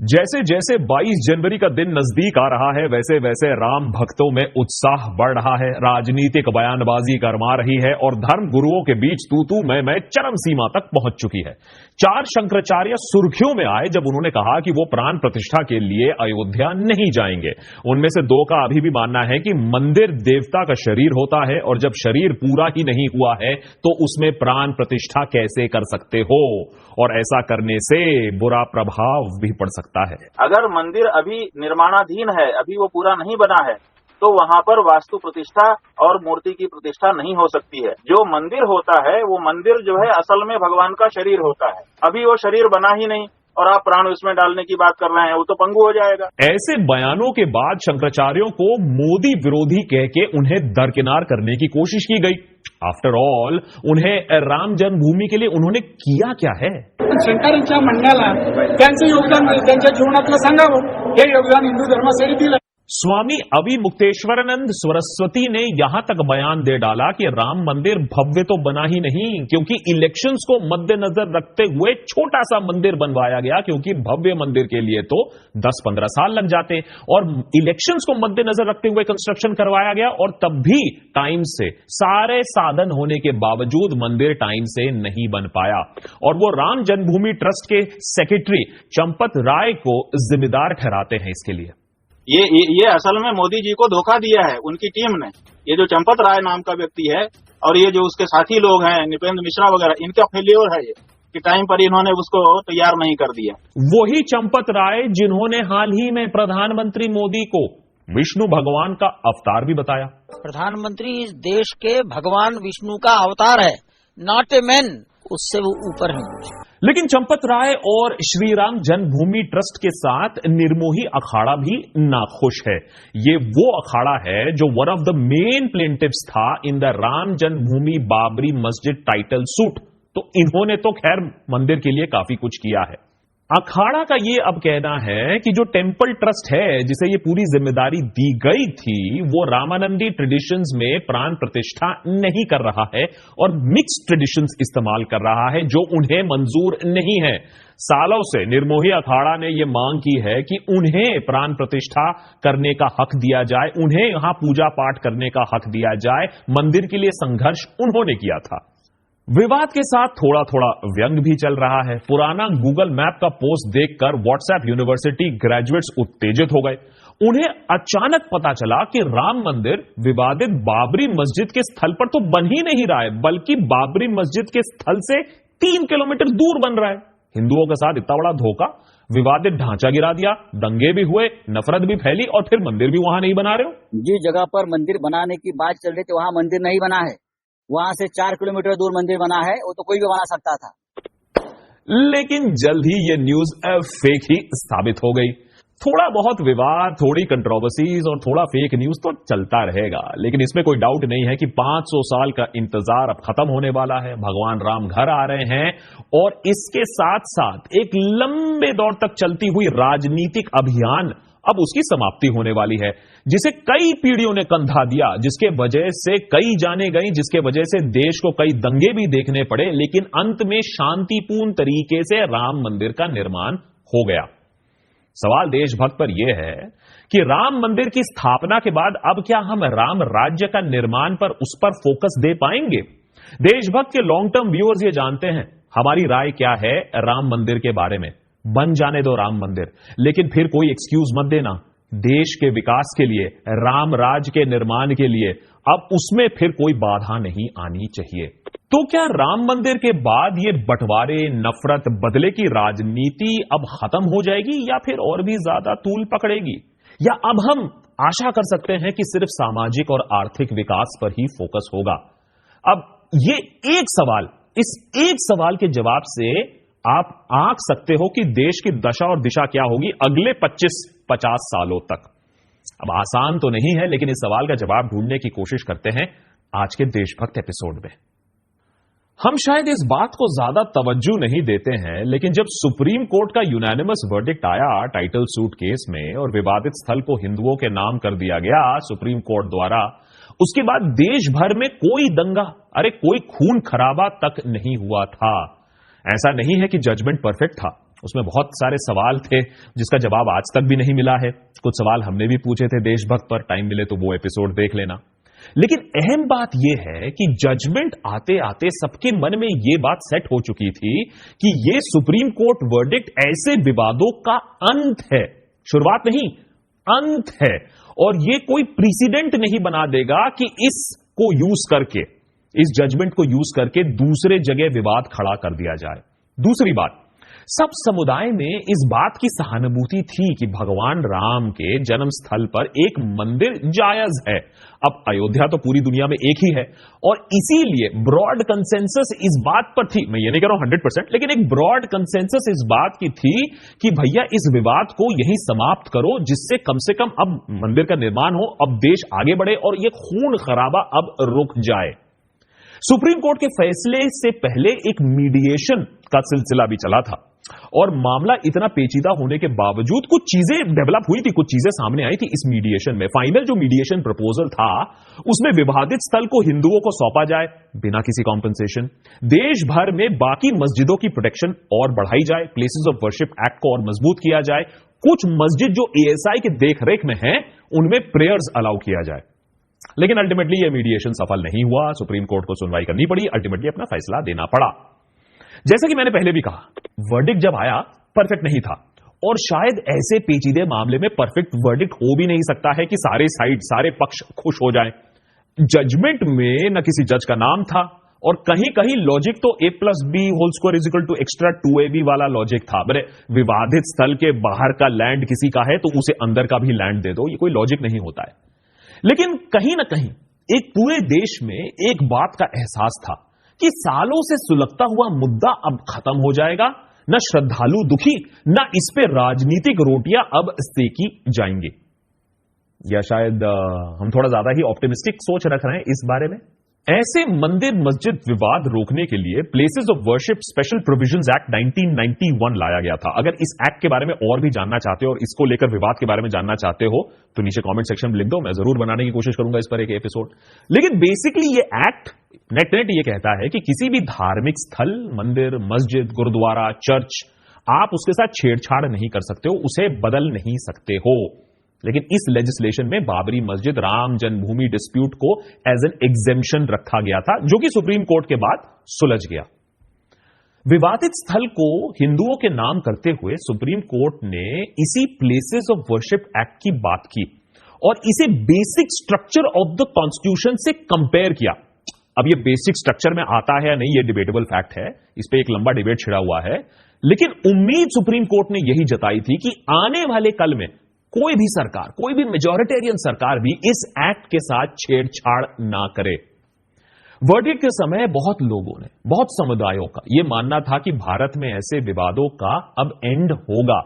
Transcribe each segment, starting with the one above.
जैसे जैसे 22 जनवरी का दिन नजदीक आ रहा है वैसे वैसे राम भक्तों में उत्साह बढ़ रहा है। राजनीतिक बयानबाजी गरमा रही है और धर्म गुरुओं के बीच तू मैं चरम सीमा तक पहुंच चुकी है। 4 शंकराचार्य सुर्खियों में आए जब उन्होंने कहा कि वो प्राण प्रतिष्ठा के लिए अयोध्या नहीं जाएंगे। उनमें से 2 का अभी भी मानना है कि मंदिर देवता का शरीर होता है और जब शरीर पूरा ही नहीं हुआ है तो उसमें प्राण प्रतिष्ठा कैसे कर सकते हो, और ऐसा करने से बुरा प्रभाव भी पड़ सकता है। अगर मंदिर अभी निर्माणाधीन है, अभी वो पूरा नहीं बना है, तो वहाँ पर वास्तु प्रतिष्ठा और मूर्ति की प्रतिष्ठा नहीं हो सकती है। जो मंदिर होता है वो मंदिर जो है असल में भगवान का शरीर होता है। अभी वो शरीर बना ही नहीं और आप प्राण उसमें डालने की बात कर रहे हैं, वो तो पंगु हो जाएगा। ऐसे बयानों के बाद शंकराचार्यों को मोदी विरोधी कह के उन्हें दरकिनार करने की कोशिश की गई। आफ्टर ऑल उन्हें राम जन्मभूमी के लिए उन्होंने किया क्या है? शंकरांच्या म्हणण्याला त्यांचं योगदान त्यांच्या जीवनातलं सांगावं, हे योगदान हिंदू धर्मासाठी दिलं। स्वामी अविमुक्तेश्वरानंद सरस्वती ने यहां तक बयान दे डाला कि राम मंदिर भव्य तो बना ही नहीं, क्योंकि इलेक्शंस को मद्देनजर रखते हुए छोटा सा मंदिर बनवाया गया, क्योंकि भव्य मंदिर के लिए तो 10-15 साल लग जाते और इलेक्शंस को मद्देनजर रखते हुए कंस्ट्रक्शन करवाया गया। और तब भी टाइम से सारे साधन होने के बावजूद मंदिर टाइम से नहीं बन पाया और वो राम जन्मभूमि ट्रस्ट के सेक्रेटरी चंपत राय को जिम्मेदार ठहराते हैं इसके लिए। ये असल में मोदी जी को धोखा दिया है उनकी टीम ने। ये जो चंपत राय नाम का व्यक्ति है और ये जो उसके साथी लोग हैं नृपेंद्र मिश्रा वगैरह, इनका फेल्योर है ये कि टाइम पर इन्होंने उसको तैयार नहीं कर दिया। वही चंपत राय जिन्होंने हाल ही में प्रधानमंत्री मोदी को विष्णु भगवान का अवतार भी बताया। प्रधानमंत्री इस देश के भगवान विष्णु का अवतार है, नॉट ए मैन, उससे वो ऊपर है। लेकिन चंपत राय और श्रीराम जन्मभूमि ट्रस्ट के साथ निर्मोही अखाड़ा भी नाखुश है। ये वो अखाड़ा है जो वन ऑफ द मेन प्लेंटिव्स था इन द राम जन्मभूमि बाबरी मस्जिद टाइटल सूट। तो इन्होंने तो खैर मंदिर के लिए काफी कुछ किया है। अखाड़ा का ये अब कहना है कि जो टेम्पल ट्रस्ट है जिसे ये पूरी जिम्मेदारी दी गई थी वो रामानंदी ट्रेडिशंस में प्राण प्रतिष्ठा नहीं कर रहा है और मिक्स्ड ट्रेडिशंस इस्तेमाल कर रहा है जो उन्हें मंजूर नहीं है। सालों से निर्मोही अखाड़ा ने यह मांग की है कि उन्हें प्राण प्रतिष्ठा करने का हक दिया जाए, उन्हें यहां पूजा पाठ करने का हक दिया जाए। मंदिर के लिए संघर्ष उन्होंने किया था। विवाद के साथ थोड़ा थोड़ा व्यंग भी चल रहा है। पुराना गूगल मैप का पोस्ट देखकर व्हाट्सएप यूनिवर्सिटी ग्रेजुएट्स उत्तेजित हो गए। उन्हें अचानक पता चला कि राम मंदिर विवादित बाबरी मस्जिद के स्थल पर तो बन ही नहीं रहा है, बल्कि बाबरी मस्जिद के स्थल से 3 किलोमीटर दूर बन रहा है। हिंदुओं के साथ इतना बड़ा धोखा, विवादित ढांचा गिरा दिया, दंगे भी हुए, नफरत भी फैली और फिर मंदिर भी वहां नहीं बना रहे हो। जिस जगह पर मंदिर बनाने की बात चल रही थी वहां मंदिर नहीं बना है, वहां से 4 किलोमीटर दूर मंदिर बना है, वो तो कोई भी बना सकता था। लेकिन जल्द ही ये न्यूज फेक ही साबित हो गई। थोड़ा बहुत विवाद, थोड़ी कंट्रोवर्सीज और थोड़ा फेक न्यूज तो चलता रहेगा, लेकिन इसमें कोई डाउट नहीं है कि 500 साल का इंतजार अब खत्म होने वाला है। भगवान राम घर आ रहे हैं और इसके साथ साथ एक लंबे दौर तक चलती हुई राजनीतिक अभियान अब उसकी समाप्ति होने वाली है, जिसे कई पीढ़ियों ने कंधा दिया, जिसके वजह से कई जाने गई, जिसके वजह से देश को कई दंगे भी देखने पड़े, लेकिन अंत में शांतिपूर्ण तरीके से राम मंदिर का निर्माण हो गया। सवाल देशभक्त पर यह है कि राम मंदिर की स्थापना के बाद अब क्या हम राम राज्य का निर्माण पर उस पर फोकस दे पाएंगे? देशभक्त के लॉन्ग टर्म व्यूअर्स ये जानते हैं हमारी राय क्या है राम मंदिर के बारे में। बन जाने दो राम मंदिर, लेकिन फिर कोई एक्सक्यूज मत देना। देश के विकास के लिए, राम राज्य के निर्माण के लिए अब उसमें फिर कोई बाधा नहीं आनी चाहिए। तो क्या राम मंदिर के बाद ये बंटवारे, नफरत, बदले की राजनीति अब खत्म हो जाएगी या फिर और भी ज्यादा तूल पकड़ेगी? या अब हम आशा कर सकते हैं कि सिर्फ सामाजिक और आर्थिक विकास पर ही फोकस होगा? अब ये एक सवाल, इस एक सवाल के जवाब से आप आंक सकते हो कि देश की दशा और दिशा क्या होगी अगले 25-50 सालों तक। अब आसान तो नहीं है, लेकिन इस सवाल का जवाब ढूंढने की कोशिश करते हैं आज के देशभक्त एपिसोड में। हम शायद इस बात को ज्यादा तवज्जो नहीं देते हैं, लेकिन जब सुप्रीम कोर्ट का यूनानिमस वर्डिक्ट आया टाइटल सूट केस में और विवादित स्थल को हिंदुओं के नाम कर दिया गया सुप्रीम कोर्ट द्वारा, उसके बाद देश भर में कोई दंगा, अरे कोई खून खराबा तक नहीं हुआ था। ऐसा नहीं है कि जजमेंट परफेक्ट था, उसमें बहुत सारे सवाल थे जिसका जवाब आज तक भी नहीं मिला है। कुछ सवाल हमने भी पूछे थे देशभक्त पर, टाइम मिले तो वो एपिसोड देख लेना। लेकिन अहम बात यह है कि जजमेंट आते आते सबके मन में यह बात सेट हो चुकी थी कि यह सुप्रीम कोर्ट वर्डिक्ट ऐसे विवादों का अंत है, शुरुआत नहीं, अंत है। और यह कोई प्रेसिडेंट नहीं बना देगा कि इसको यूज करके, इस जजमेंट को यूज करके दूसरे जगह विवाद खड़ा कर दिया जाए। दूसरी बात, सब समुदाय में इस बात की सहानुभूति थी कि भगवान राम के जन्म स्थल पर एक मंदिर जायज है। अब अयोध्या तो पूरी दुनिया में एक ही है और इसीलिए ब्रॉड कंसेंसस इस बात पर थी, मैं ये नहीं कह रहा हूं 100%, लेकिन एक ब्रॉड कंसेंसस इस बात की थी कि भैया इस विवाद को यहीं समाप्त करो, जिससे कम से कम अब मंदिर का निर्माण हो, अब देश आगे बढ़े और ये खून खराबा अब रुक जाए। सुप्रीम कोर्ट के फैसले से पहले एक मीडिएशन का सिलसिला भी चला था और मामला इतना पेचीदा होने के बावजूद कुछ चीजें डेवलप हुई थी, कुछ चीजें सामने आई थी इस मीडिएशन में। फाइनल जो मीडिएशन प्रपोजल था उसमें विवादित स्थल को हिंदुओं को सौंपा जाए बिना किसी कॉम्पेंसेशन, देश भर में बाकी मस्जिदों की प्रोटेक्शन और बढ़ाई जाए, प्लेसेस ऑफ वर्शिप एक्ट को और मजबूत किया जाए, कुछ मस्जिद जो एएसआई के देखरेख में हैं उनमें प्रेयर्स अलाउ किया जाए। लेकिन अल्टीमेटली यह मीडिएशन सफल नहीं हुआ, सुप्रीम कोर्ट को सुनवाई करनी पड़ी, अल्टीमेटली अपना फैसला देना पड़ा। जैसा कि मैंने पहले भी कहा, वर्डिक्ट जब आया परफेक्ट नहीं था और शायद ऐसे पेचीदे मामले में परफेक्ट वर्डिक्ट हो भी नहीं सकता है कि सारे साइड, सारे पक्ष खुश हो जाएं। जजमेंट में न किसी जज का नाम था और कहीं कहीं लॉजिक तो a+b² एक्स्ट्रा 2ab वाला लॉजिक था। बरे विवादित स्थल के बाहर का लैंड किसी का है तो उसे अंदर का भी लैंड दे दो, ये कोई लॉजिक नहीं होता है। लेकिन कहीं ना कहीं एक पूरे देश में एक बात का एहसास था कि सालों से सुलगता हुआ मुद्दा अब खत्म हो जाएगा, न श्रद्धालु दुखी, न इस पे राजनीतिक रोटियां अब सेकी जाएंगी। या शायद हम थोड़ा ज्यादा ही ऑप्टिमिस्टिक सोच रख रहे हैं इस बारे में। ऐसे मंदिर मस्जिद विवाद रोकने के लिए places of worship special provisions act 1991 लाया गया था। अगर इस एक्ट के बारे में और भी जानना चाहते हो और इसको लेकर विवाद के बारे में जानना चाहते हो तो नीचे कमेंट सेक्शन में लिख दो, मैं जरूर बनाने की कोशिश करूंगा इस पर एक एपिसोड। लेकिन बेसिकली ये एक्ट नेट ये कहता है कि किसी भी धार्मिक स्थल, मंदिर, मस्जिद, गुरुद्वारा, चर्च, आप उसके साथ छेड़छाड़ नहीं कर सकते हो, उसे बदल नहीं सकते हो। लेकिन इस लेजिस्लेशन में बाबरी मस्जिद, राम जन्मभूमि डिस्प्यूट को एज एन एग्जेम्पशन रखा गया था, जो कि सुप्रीम कोर्ट के बाद सुलझ गया। विवादित स्थल को हिंदुओं के नाम करते हुए सुप्रीम कोर्ट ने इसी प्लेसेस ऑफ वर्शिप एक्ट की बात की और इसे basic structure of the constitution से कंपेयर किया। अब ये बेसिक स्ट्रक्चर में आता है या नहीं, ये डिबेटेबल फैक्ट है, इस पे एक लंबा डिबेट छिड़ा हुआ है। लेकिन उम्मीद सुप्रीम कोर्ट ने यही जताई थी कि आने वाले कल में कोई भी सरकार, कोई भी मेजॉरिटेरियन सरकार भी इस एक्ट के साथ छेड़छाड़ ना करे। वर्डिक्ट के समय बहुत लोगों ने, बहुत समुदायों का यह मानना था कि भारत में ऐसे विवादों का अब एंड होगा।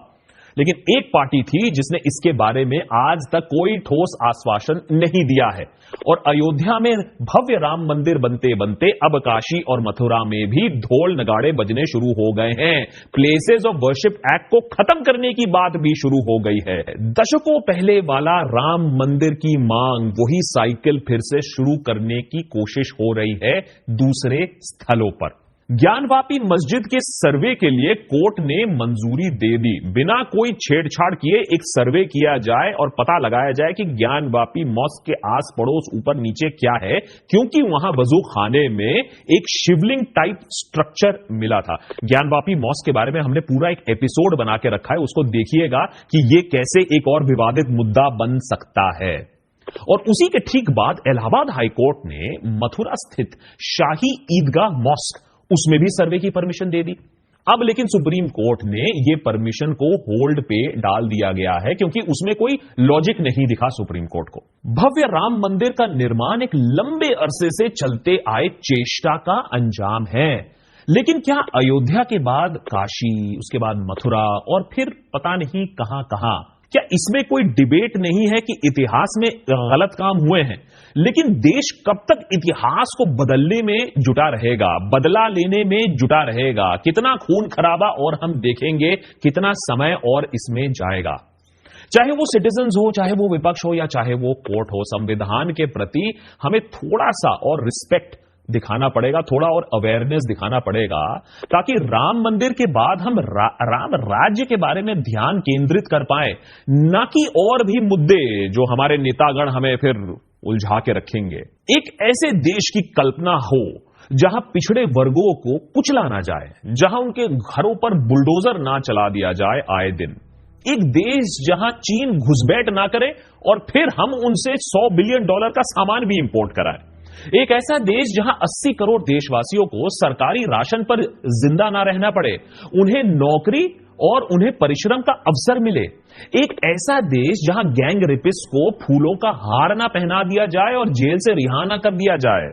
लेकिन एक पार्टी थी जिसने इसके बारे में आज तक कोई ठोस आश्वासन नहीं दिया है और अयोध्या में भव्य राम मंदिर बनते बनते अब काशी और मथुरा में भी ढोल नगाड़े बजने शुरू हो गए हैं। प्लेसेस ऑफ वर्शिप एक्ट को खत्म करने की बात भी शुरू हो गई है। दशकों पहले वाला राम मंदिर की मांग, वही साइकिल फिर से शुरू करने की कोशिश हो रही है दूसरे स्थलों पर। ज्ञानवापी मस्जिद के सर्वे के लिए कोर्ट ने मंजूरी दे दी। बिना कोई छेड़छाड़ किए एक सर्वे किया जाए और पता लगाया जाए कि ज्ञानवापी मॉस्क के आस पड़ोस ऊपर नीचे क्या है, क्योंकि वहां वजू खाने में एक शिवलिंग टाइप स्ट्रक्चर मिला था। ज्ञानवापी मॉस्क के बारे में हमने पूरा एक एपिसोड बना के रखा है, उसको देखिएगा कि यह कैसे एक और विवादित मुद्दा बन सकता है। और उसी के ठीक बाद इलाहाबाद हाईकोर्ट ने मथुरा स्थित शाही ईदगाह मॉस्क, उसमें भी सर्वे की परमिशन दे दी। अब लेकिन सुप्रीम कोर्ट ने यह परमिशन को होल्ड पे डाल दिया गया है क्योंकि उसमें कोई लॉजिक नहीं दिखा सुप्रीम कोर्ट को। भव्य राम मंदिर का निर्माण एक लंबे अरसे से चलते आए चेष्टा का अंजाम है। लेकिन क्या अयोध्या के बाद काशी, उसके बाद मथुरा और फिर पता नहीं कहां कहां, क्या इसमें कोई डिबेट नहीं है कि इतिहास में गलत काम हुए हैं? लेकिन देश कब तक इतिहास को बदलने में जुटा रहेगा, बदला लेने में जुटा रहेगा? कितना खून खराबा और हम देखेंगे, कितना समय और इसमें जाएगा। चाहे वो सिटीजन्स हो, चाहे वो विपक्ष हो या चाहे वो कोर्ट हो, संविधान के प्रति हमें थोड़ा सा और रिस्पेक्ट दिखाना पड़ेगा, थोड़ा और अवेयरनेस दिखाना पड़ेगा, ताकि राम मंदिर के बाद हम राम राज्य के बारे में ध्यान केंद्रित कर पाए, ना कि और भी मुद्दे जो हमारे नेतागण हमें फिर उलझा के रखेंगे। एक ऐसे देश की कल्पना हो जहां पिछड़े वर्गों को कुचला ना जाए, जहां उनके घरों पर बुलडोजर ना चला दिया जाए आए दिन। एक देश जहां चीन घुसपैठ ना करे और फिर हम उनसे $100 बिलियन का सामान भी इंपोर्ट कराएं। एक ऐसा देश जहां 80 करोड़ देशवासियों को सरकारी राशन पर जिंदा ना रहना पड़े, उन्हें नौकरी और उन्हें परिश्रम का अवसर मिले। एक ऐसा देश जहां गैंग रेपिस्ट को फूलों का हार ना पहना दिया जाए और जेल से रिहा ना कर दिया जाए,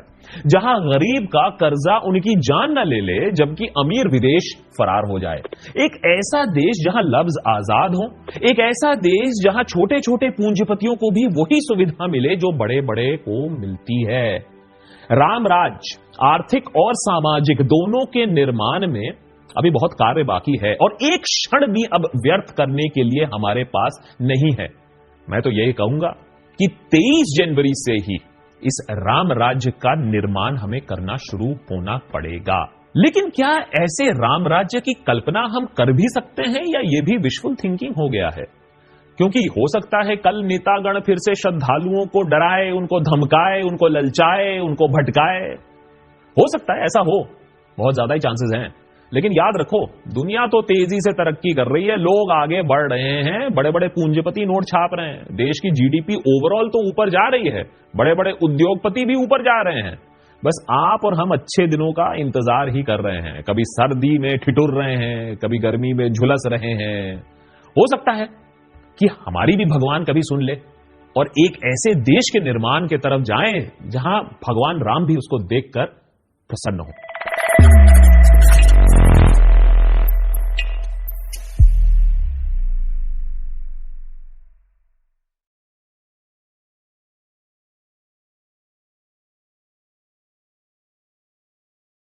जहां गरीब का कर्जा उनकी जान न ले ले जबकि अमीर विदेश फरार हो जाए। एक ऐसा देश जहां लफ्ज आजाद हो, एक ऐसा देश जहां छोटे छोटे पूंजीपतियों को भी वही सुविधा मिले जो बड़े बड़े को मिलती है। राम राज्य आर्थिक और सामाजिक दोनों के निर्माण में अभी बहुत कार्य बाकी है और एक क्षण भी अब व्यर्थ करने के लिए हमारे पास नहीं है। मैं तो यही कहूंगा कि 23 जनवरी से ही इस राम राज्य का निर्माण हमें करना शुरू होना पड़ेगा। लेकिन क्या ऐसे राम राज्य की कल्पना हम कर भी सकते हैं या यह भी विशफुल थिंकिंग हो गया है? क्योंकि हो सकता है कल नेतागण फिर से श्रद्धालुओं को डराए, उनको धमकाए, उनको ललचाए, उनको भटकाए। हो सकता है ऐसा हो, बहुत ज्यादा ही चांसेस हैं। लेकिन याद रखो, दुनिया तो तेजी से तरक्की कर रही है, लोग आगे बढ़ रहे हैं, बड़े बड़े पूंजीपति नोट छाप रहे हैं, देश की जीडीपी ओवरऑल तो ऊपर जा रही है, बड़े बड़े उद्योगपति भी ऊपर जा रहे हैं। बस आप और हम अच्छे दिनों का इंतजार ही कर रहे हैं। कभी सर्दी में ठिठुर रहे हैं, कभी गर्मी में झुलस रहे हैं। हो सकता है कि हमारी भी भगवान कभी सुन ले और एक ऐसे देश के निर्माण की तरफ जाएं जहां भगवान राम भी उसको देखकर प्रसन्न हो।